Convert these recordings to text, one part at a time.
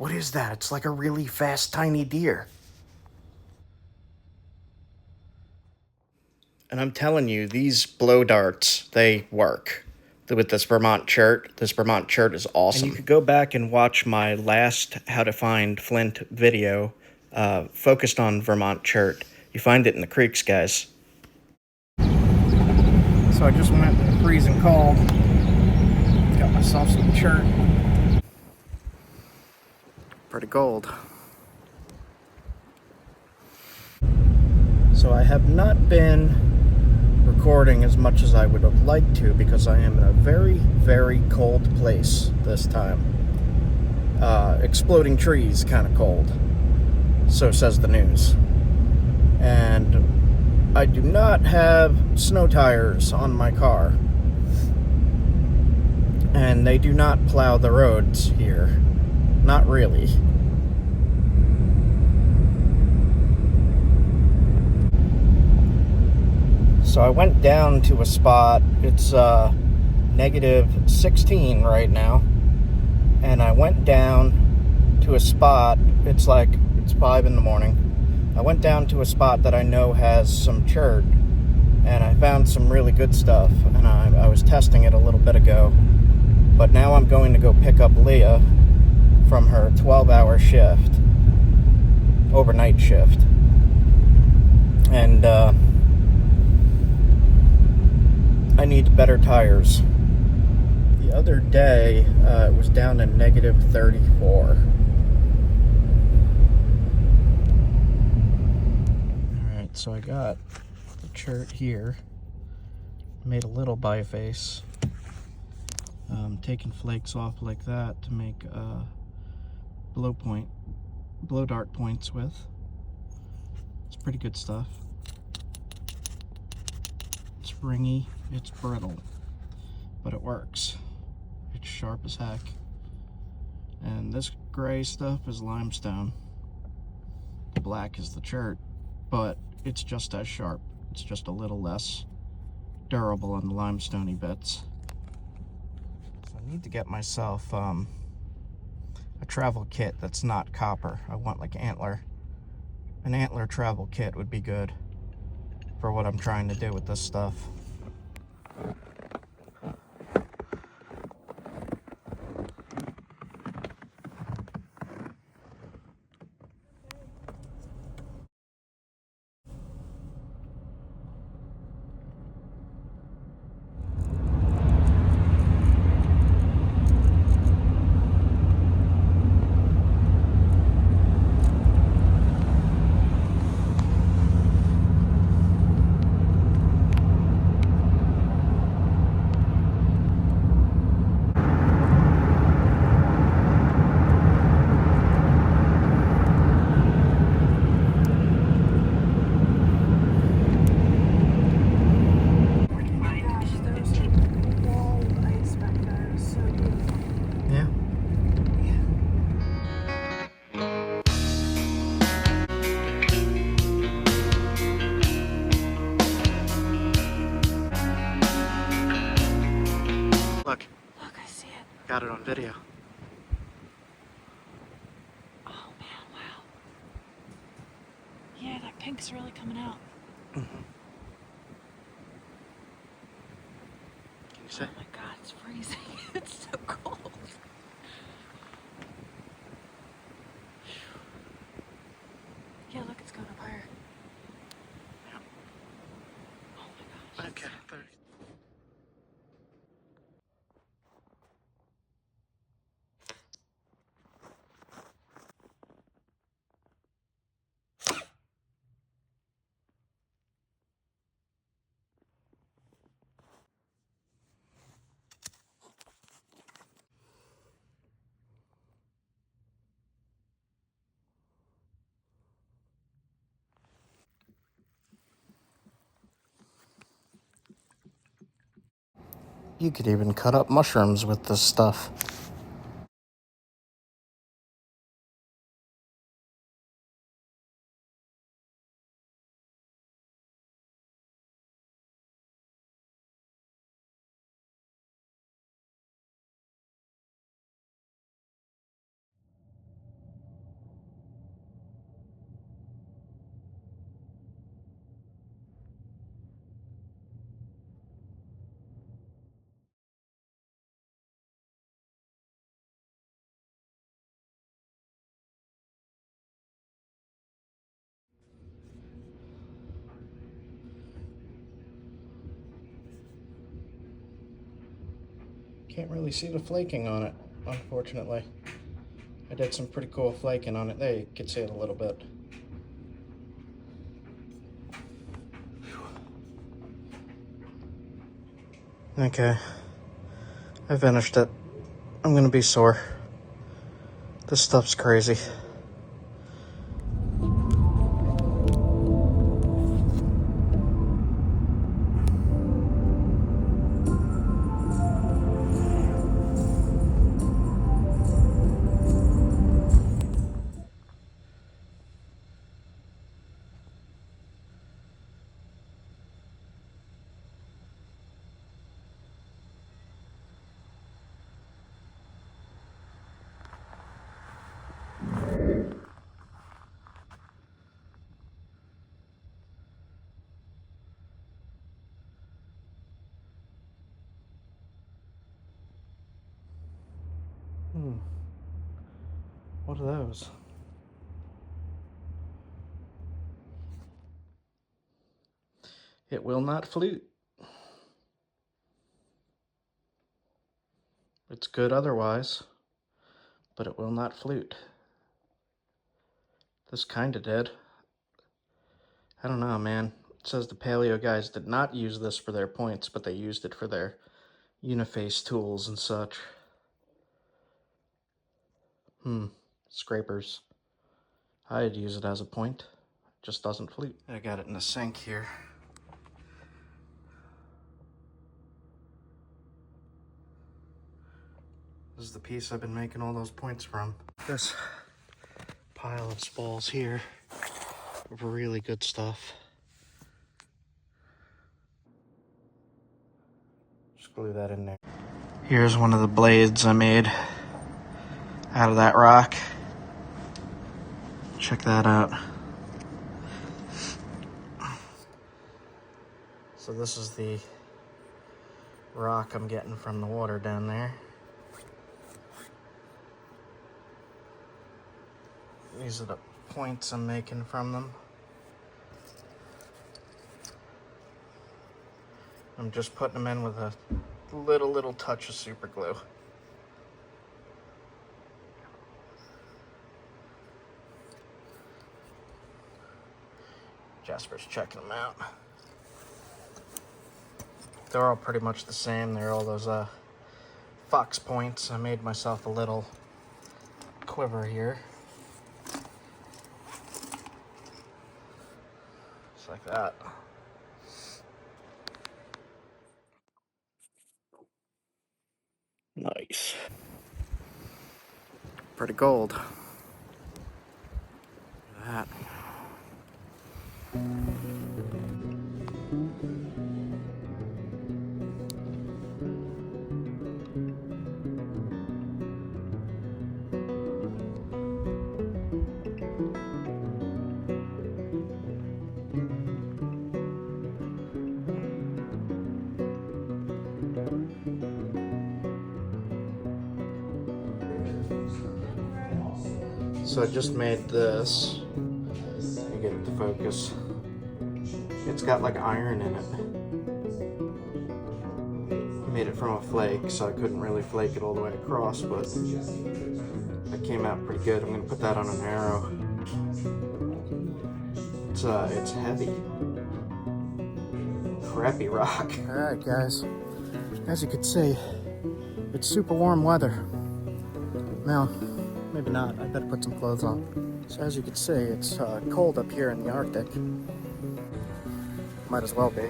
What is that? It's like a really fast, tiny deer. And I'm telling you, these blow darts, they work. With this Vermont chert. This Vermont chert is awesome. And you could go back and watch my last How to Find Flint video focused on Vermont chert. You find it in the creeks, guys. So I just went freezing cold. Got myself some chert. Pretty gold. So I have not been recording as much as I would have liked to because I am in a very, very cold place this time. Exploding trees kind of cold. So says the news. And I do not have snow tires on my car. And they do not plow the roads here. Not really. So I went down to a spot. It's negative 16 right now. And I went down to a spot. It's 5 in the morning. I went down to a spot that I know has some chert. And I found some really good stuff. And I was testing it a little bit ago. But now I'm going to go pick up Leah from her 12-hour shift. Overnight shift. And I need better tires. The other day, it was down to negative 34. Alright, so I got the chert here. Made a little biface. Taking flakes off like that to make blow dart points with. It's pretty good stuff. It's springy, it's brittle, but it works. It's sharp as heck. And this gray stuff is limestone. The black is the chert, but it's just as sharp. It's just a little less durable on the limestoney bits. So I need to get myself a travel kit that's not copper. I want like antler. An antler travel kit would be good for what I'm trying to do with this stuff. Look, I see it. got it on video. Oh man, wow. Yeah, that pink's really coming out. Mm-hmm. Can you see? Oh my god, it's freezing. It's so cold. Yeah, look, it's going up higher. Yeah. Oh my gosh. Okay. You could even cut up mushrooms with this stuff. Can't really see the flaking on it, unfortunately. I did some pretty cool flaking on it. There, you can see it a little bit. Okay, I finished it. I'm gonna be sore. This stuff's crazy. What are those? It will not flute. It's good otherwise, but it will not flute. This kinda did. I don't know, man. It says the paleo guys did not use this for their points, but they used it for their uniface tools and such. Scrapers. I'd use it as a point. It just doesn't flute. I got it in the sink here. This is the piece I've been making all those points from. This pile of spools here of really good stuff. Just glue that in there. Here's one of the blades I made out of that rock. Check that out. So this is the rock I'm getting from the water down there. These are the points I'm making from them. I'm just putting them in with a little touch of super glue. Jasper's checking them out. They're all pretty much the same. They're all those fox points. I made myself a little quiver here. Just like that. Nice. Pretty gold. Look at that. So I just made this. Let me get it to focus. It's got like iron in it. I made it from a flake, so I couldn't really flake it all the way across, but it came out pretty good. I'm gonna put that on an arrow. It's heavy. Crappy rock. All right, guys. As you can see, it's super warm weather. Now, maybe not. I better put some clothes on. So as you can see, it's cold up here in the Arctic. Might as well be.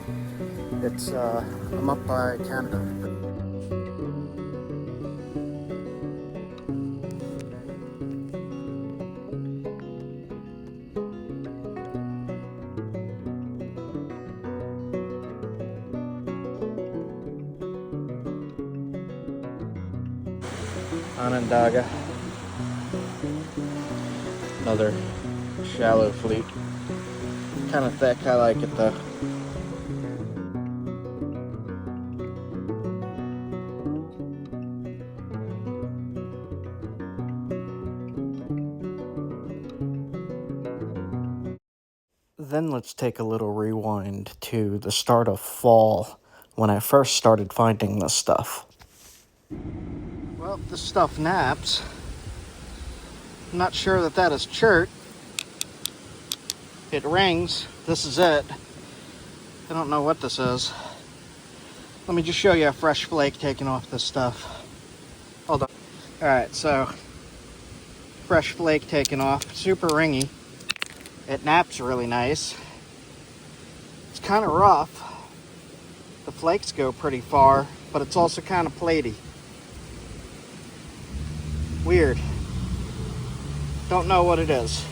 It's I'm up by Canada. Onondaga. Another shallow fleet. Kind of thick, I like it though. Then let's take a little rewind to the start of fall when I first started finding this stuff. Well, this stuff naps. I'm not sure that that is chert. It rings. This is it. I don't know what this is. Let me just show you a fresh flake taking off this stuff. Hold on. Alright, so fresh flake taken off. Super ringy. It naps really nice. It's kind of rough. The flakes go pretty far, but it's also kind of platy. Weird. Don't know what it is.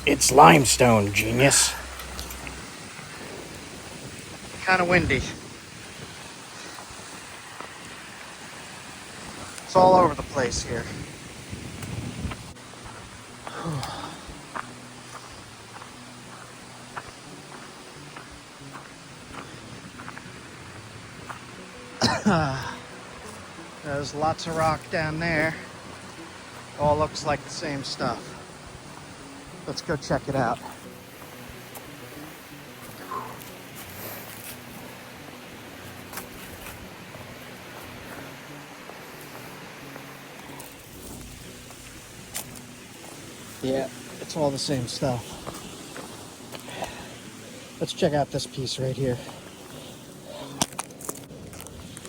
It's limestone, genius. Kind of windy. It's all over the place here. There's lots of rock down there. All looks like the same stuff. Let's go check it out. Yeah, it's all the same stuff. Let's check out this piece right here.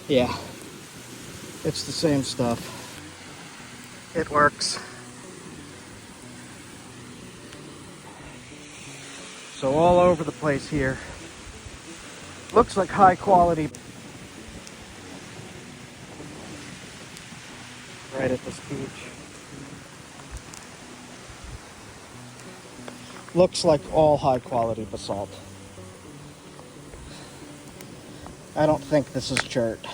Yeah, it's the same stuff. It works. So all over the place here. Looks like high quality. Right at this beach. Looks like all high quality basalt. I don't think this is chert.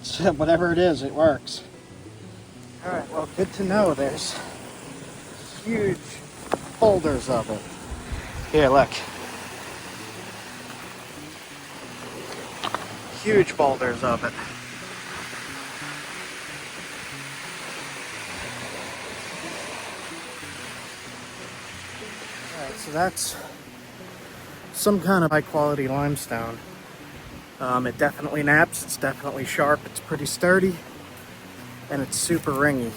So whatever it is, it works. Alright, well, good to know. There's huge boulders of it. Here, look. Huge boulders of it. Alright, so that's some kind of high quality limestone. It definitely naps, it's definitely sharp, it's pretty sturdy, and it's super ringy.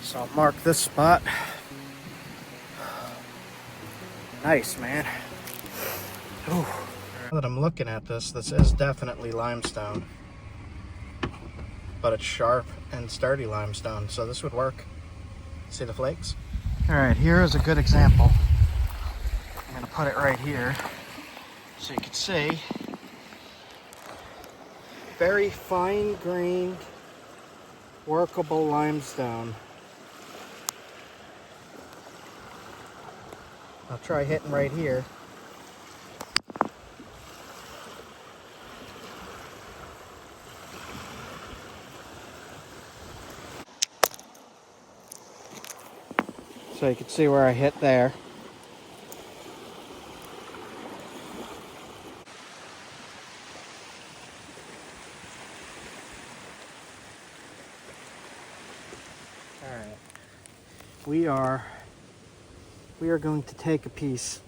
So I'll mark this spot. Nice, man. Ooh. Now that I'm looking at this, this is definitely limestone. But it's sharp and sturdy limestone, so this would work. See the flakes? Alright, here is a good example. I'm going to put it right here so you can see. Very fine-grained, workable limestone. I'll try hitting right here. So you can see where I hit there. Alright. We are going to take a piece.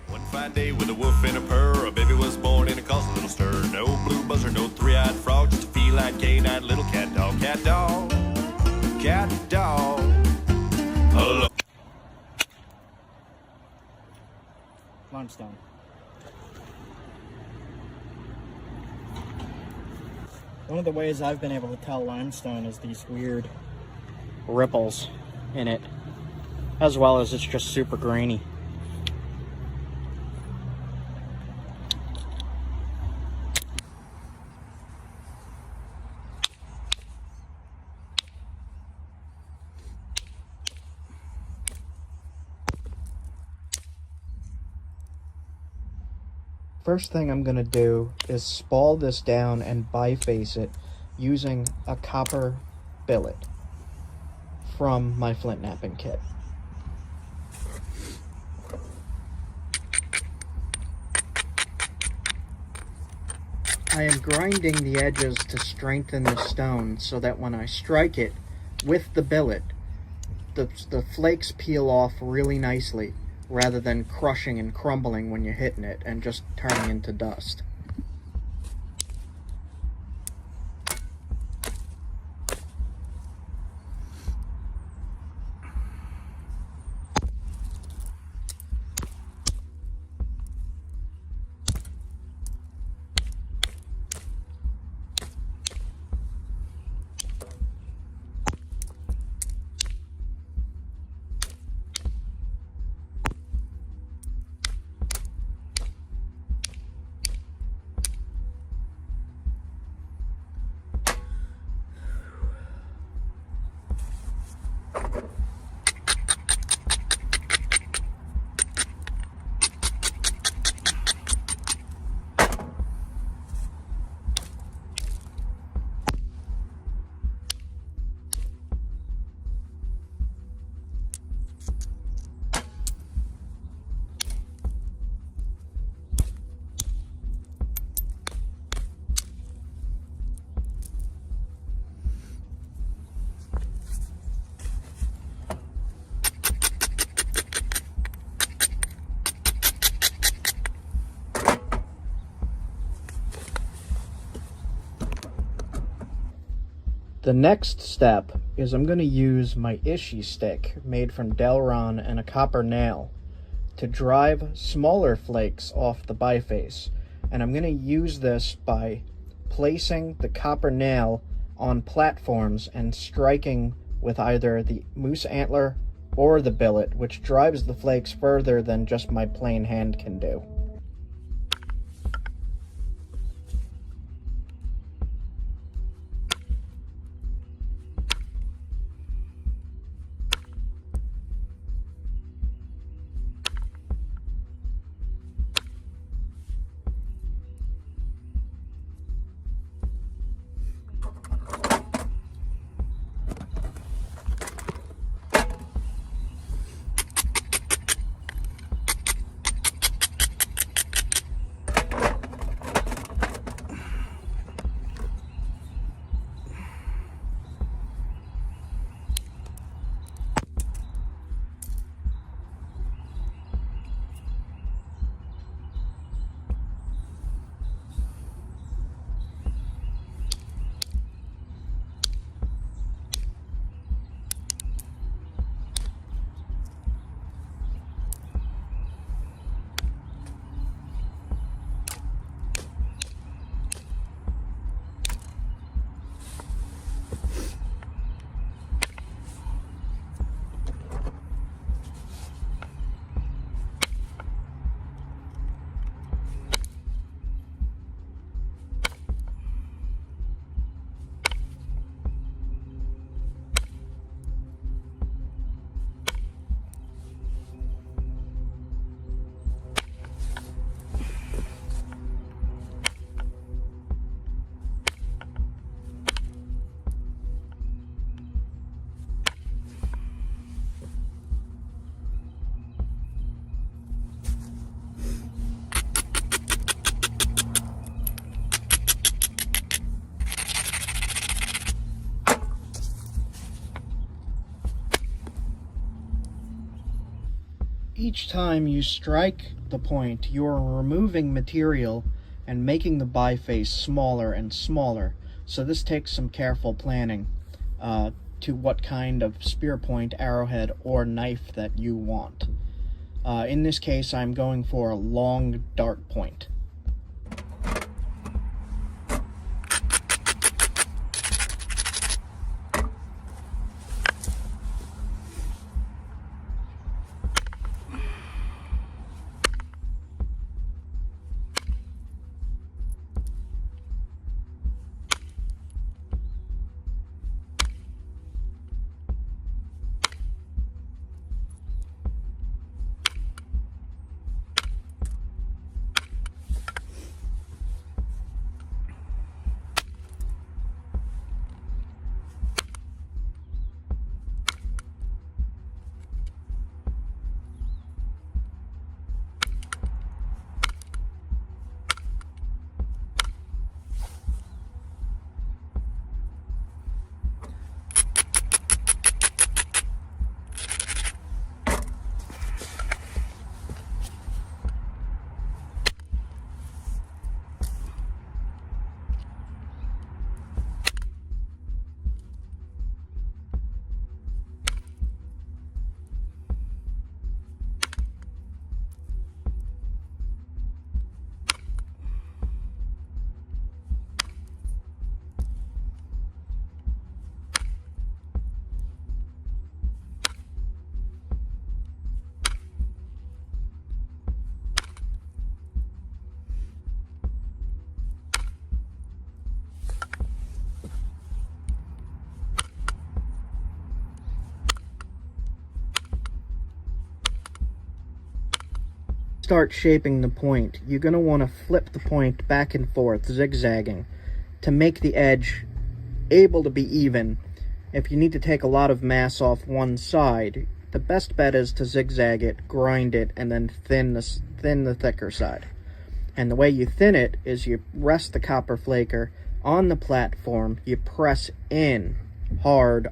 One fine day with a wolf and a purr, a baby was born and it caused a little stir. No blue buzzer, no three-eyed frog, just a feline, canine little cat dog. Cat dog, cat dog. Hello. Limestone. One of the ways I've been able to tell limestone is these weird ripples in it, as well as it's just super grainy. first thing I'm going to do is spall this down and biface it using a copper billet from my flint knapping kit. I am grinding the edges to strengthen the stone so that when I strike it with the billet, the flakes peel off really nicely, rather than crushing and crumbling when you're hitting it and just turning into dust. The next step is I'm going to use my Ishii stick made from Delron and a copper nail to drive smaller flakes off the biface. And I'm going to use this by placing the copper nail on platforms and striking with either the moose antler or the billet, which drives the flakes further than just my plain hand can do. Each time you strike the point, you are removing material and making the biface smaller and smaller. So this takes some careful planning to what kind of spear point, arrowhead, or knife that you want. In this case, I'm going for a long dart point. start shaping the point, you're going to want to flip the point back and forth, zigzagging, to make the edge able to be even. If you need to take a lot of mass off one side, the best bet is to zigzag it, grind it, and then thin the thicker side. And the way you thin it is you rest the copper flaker on the platform, you press in hard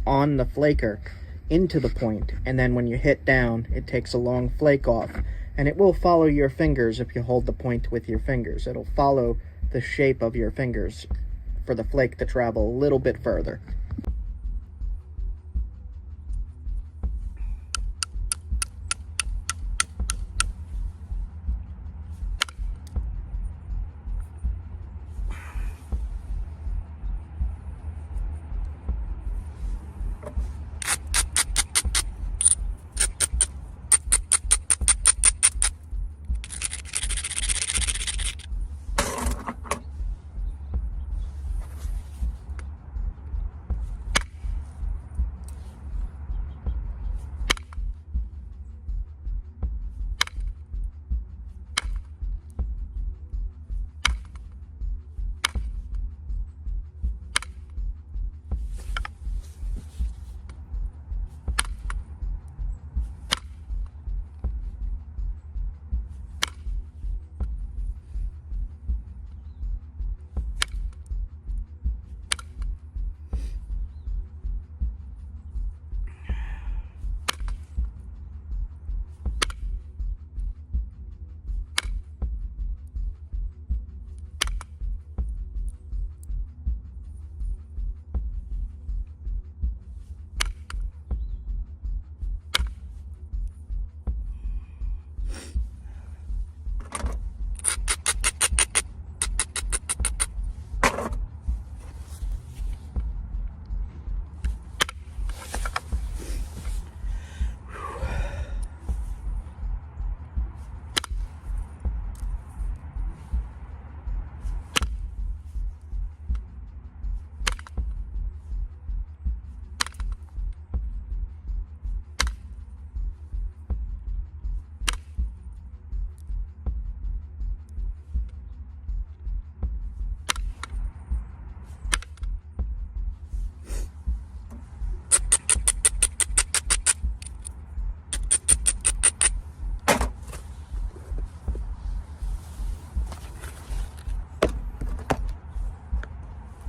on the flaker into the point, and then when you hit down, it takes a long flake off. And it will follow your fingers if you hold the point with your fingers. It'll follow the shape of your fingers for the flake to travel a little bit further.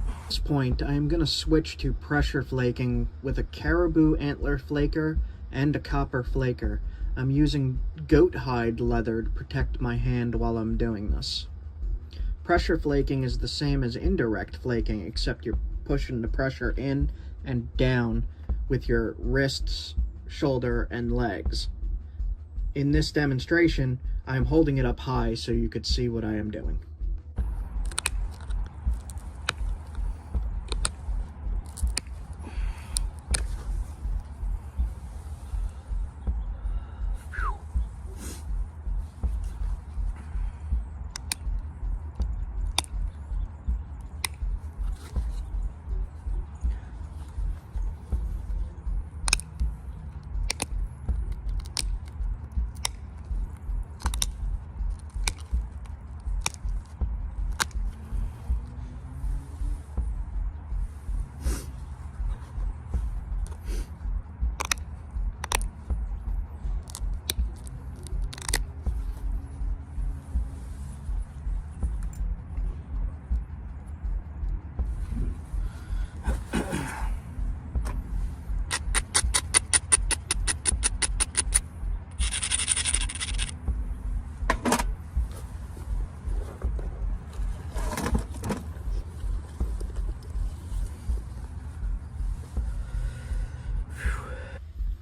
At this point, I am going to switch to pressure flaking with a caribou antler flaker and a copper flaker. I'm using goat hide leather to protect my hand while I'm doing this. Pressure flaking is the same as indirect flaking, except you're pushing the pressure in and down with your wrists, shoulder, and legs. In this demonstration, I am holding it up high so you could see what I am doing.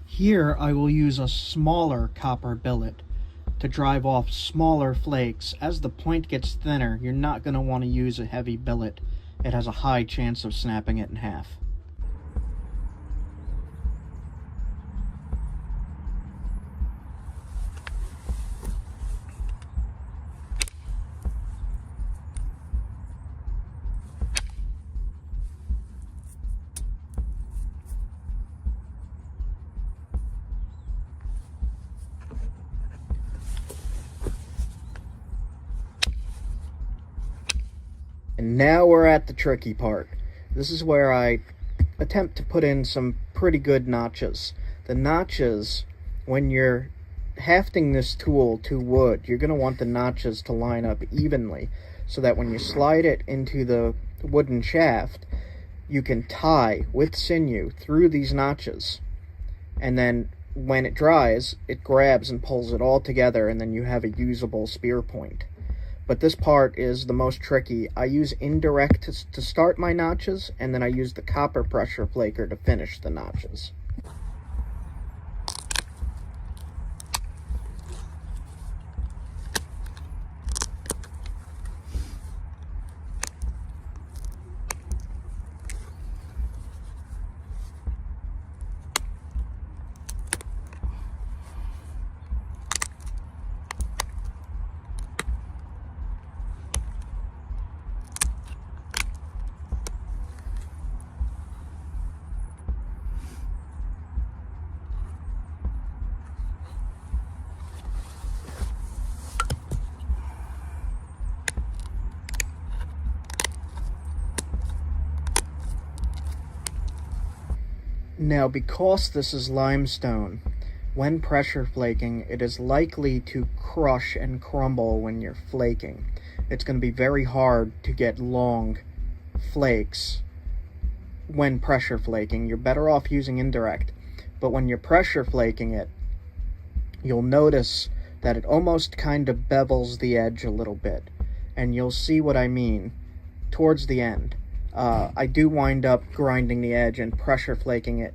Here I will use a smaller copper billet to drive off smaller flakes. As the point gets thinner, you're not going to want to use a heavy billet. It has a high chance of snapping it in half. And now we're at the tricky part. This is where I attempt to put in some pretty good notches. The notches, when you're hafting this tool to wood, you're going to want the notches to line up evenly so that when you slide it into the wooden shaft, you can tie with sinew through these notches. And then when it dries, it grabs and pulls it all together, and then you have a usable spear point. But this part is the most tricky. I use indirect to start my notches, and then I use the copper pressure flaker to finish the notches. Now, because this is limestone, when pressure flaking, it is likely to crush and crumble when you're flaking. It's going to be very hard to get long flakes when pressure flaking. You're better off using indirect. But when you're pressure flaking it, you'll notice that it almost kind of bevels the edge a little bit. And you'll see what I mean towards the end. I do wind up grinding the edge and pressure flaking it,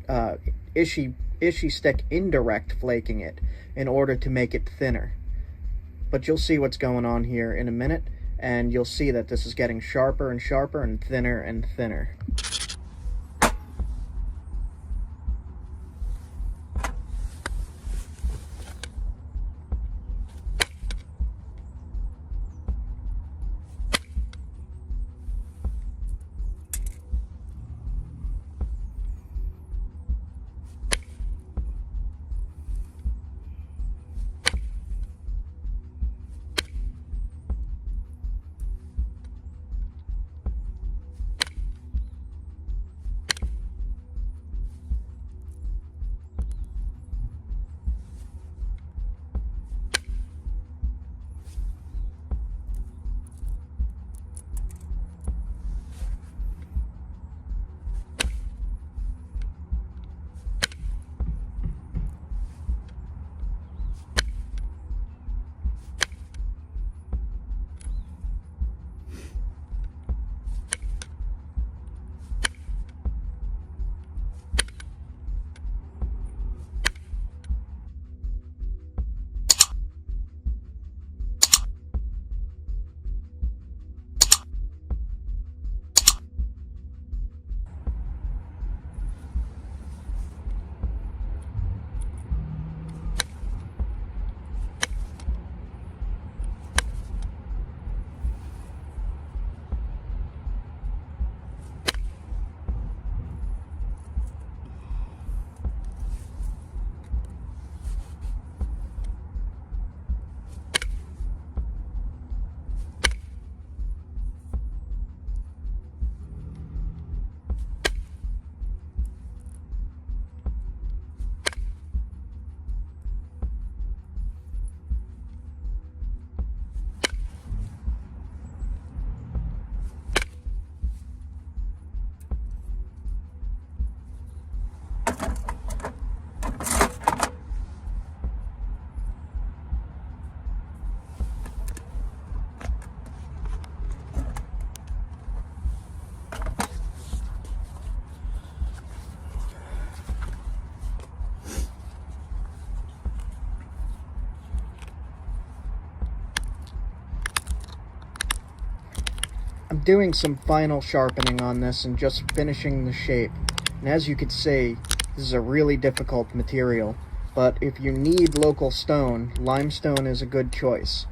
ishy stick indirect flaking it in order to make it thinner. But you'll see what's going on here in a minute, and you'll see that this is getting sharper and sharper and thinner and thinner. I'm doing some final sharpening on this and just finishing the shape. And as you can see, this is a really difficult material. But if you need local stone, limestone is a good choice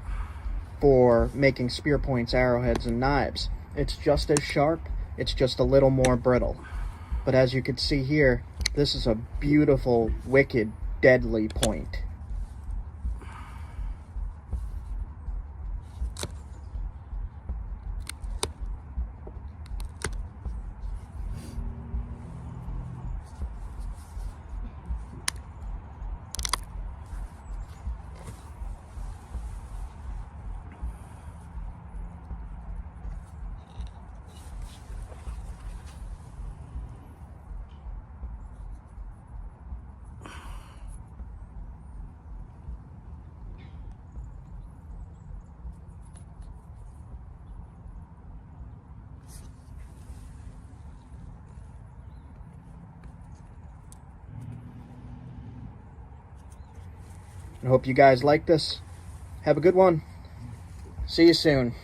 for making spear points, arrowheads, and knives. It's just as sharp, it's just a little more brittle. But as you can see here, this is a beautiful, wicked, deadly point. I hope you guys like this. Have a good one. See you soon.